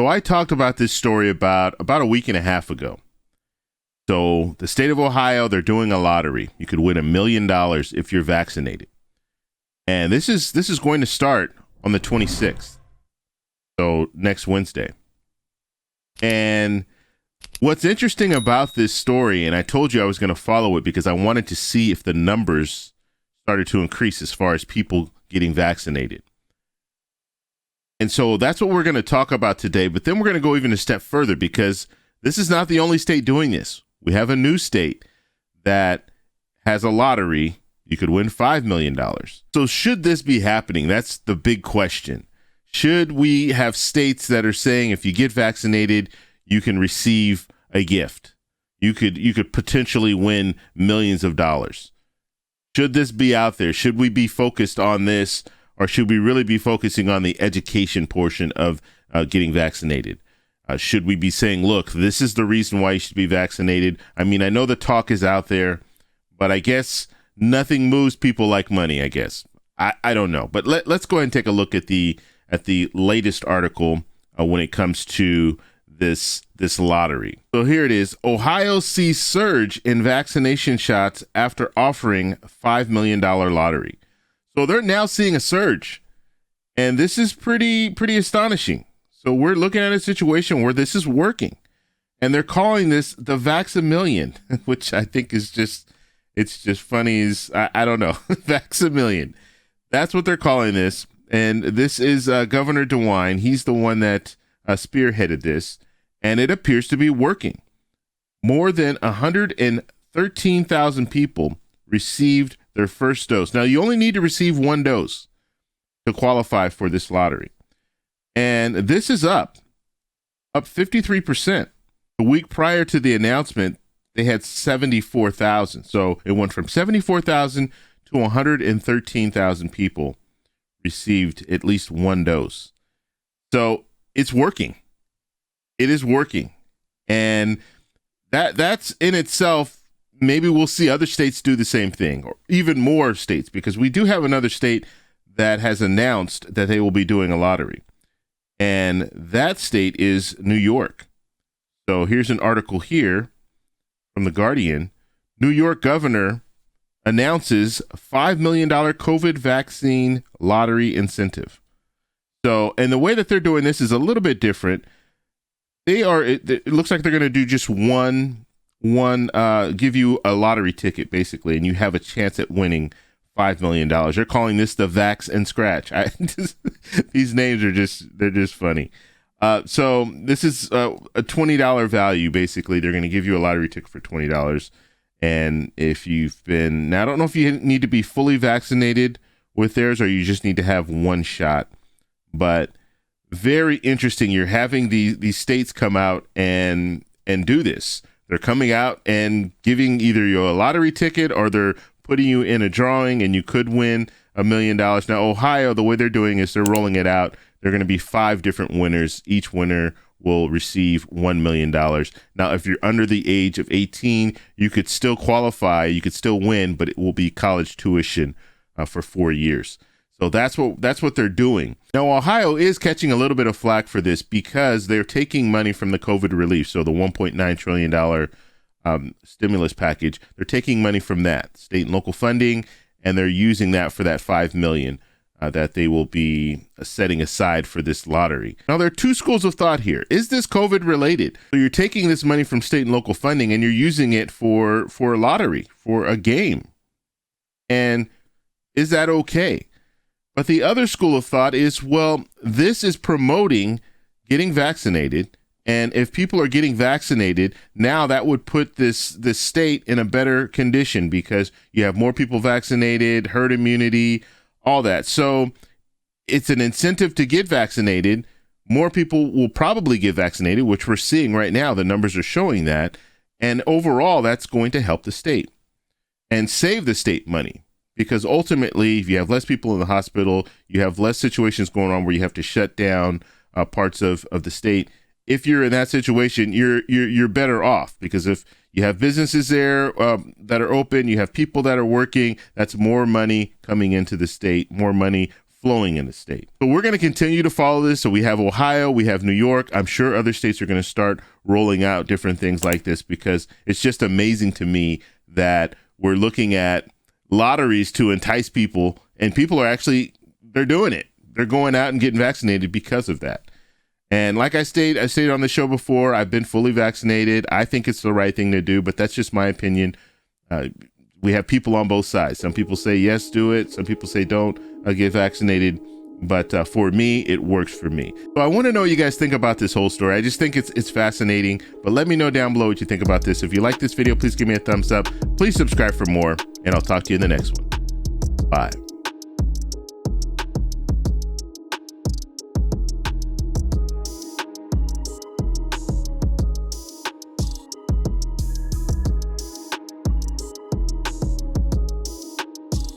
So I talked about this story about a week and a half ago. So the state of Ohio, they're doing a lottery. You could win $1 million if you're vaccinated. And this is going to start on the 26th. So next Wednesday. And what's interesting about this story, and I told you I was going to follow it because I wanted to see if the numbers started to increase as far as people getting vaccinated. And so that's what we're going to talk about today. But then we're going to go even a step further because this is not the only state doing this. We have a new state that has a lottery. You could win $5 million. So should this be happening? That's the big question. Should we have states that are saying if you get vaccinated, you can receive a gift? You could potentially win millions of dollars. Should this be out there? Should we be focused on this? Or should we really be focusing on the education portion of getting vaccinated? Should we be saying, look, this is the reason why you should be vaccinated? I mean, I know the talk is out there, but I guess nothing moves people like money, I guess. I don't know. But let's go ahead and take a look at the latest article when it comes to this lottery. So here it is. Ohio sees surge in vaccination shots after offering $5 million lottery. So they're now seeing a surge, and this is pretty astonishing. So we're looking at a situation where this is working, and they're calling this the Vax-a-Million, which I think is it's just funny as I don't know. Vax-a-Million. That's what they're calling this. And this is Governor DeWine. He's the one that spearheaded this, and it appears to be working. More than 113,000 people received their first dose. Now, you only need to receive one dose to qualify for this lottery. And this is up 53%. The week prior to the announcement, they had 74,000. So it went from 74,000 to 113,000 people received at least one dose. So it's working. It is working. And that's in itself, maybe we'll see other states do the same thing, or even more states, because we do have another state that has announced that they will be doing a lottery. And that state is New York. So here's an article here from The Guardian. New York governor announces $5 million COVID vaccine lottery incentive. So, and the way that they're doing this is a little bit different. It looks like they're going to do just one give you a lottery ticket, basically, and you have a chance at winning $5 million. They're calling this the Vax and Scratch. These names are just funny. So this is a $20 value, basically. They're going to give you a lottery ticket for $20. And if you've been, now I don't know if you need to be fully vaccinated with theirs or you just need to have one shot, but very interesting. You're having these states come out and do this. They're coming out and giving either you a lottery ticket or they're putting you in a drawing and you could win $1 million. Now, Ohio, the way they're doing is they're rolling it out. They're going to be 5 different winners. Each winner will receive $1 million. Now, if you're under the age of 18, you could still qualify. You could still win, but it will be college tuition for 4 years. So that's what they're doing. Now, Ohio is catching a little bit of flack for this because they're taking money from the COVID relief. So the $1.9 trillion stimulus package, they're taking money from that state and local funding, and they're using that for that $5 million that they will be setting aside for this lottery. Now, there are two schools of thought here. Is this COVID related? So you're taking this money from state and local funding and you're using it for a lottery, for a game. And is that okay? But the other school of thought is, well, this is promoting getting vaccinated. And if people are getting vaccinated, now that would put this state in a better condition because you have more people vaccinated, herd immunity, all that. So it's an incentive to get vaccinated. More people will probably get vaccinated, which we're seeing right now. The numbers are showing that. And overall, that's going to help the state and save the state money. Because ultimately, if you have less people in the hospital, you have less situations going on where you have to shut down parts of the state. If you're in that situation, you're better off because if you have businesses there that are open, you have people that are working, that's more money coming into the state, more money flowing in the state. So we're going to continue to follow this. So we have Ohio, we have New York. I'm sure other states are going to start rolling out different things like this, because it's just amazing to me that we're looking at lotteries to entice people, and people are actually, they're doing it. They're going out and getting vaccinated because of that. And like I stated on the show before, I've been fully vaccinated. I think it's the right thing to do, but that's just my opinion. We have people on both sides. Some people say, yes, do it. Some people say, don't get vaccinated. But for me, it works for me. So I want to know what you guys think about this whole story. I just think it's fascinating. But let me know down below what you think about this. If you like this video, please give me a thumbs up. Please subscribe for more, and I'll talk to you in the next one. Bye.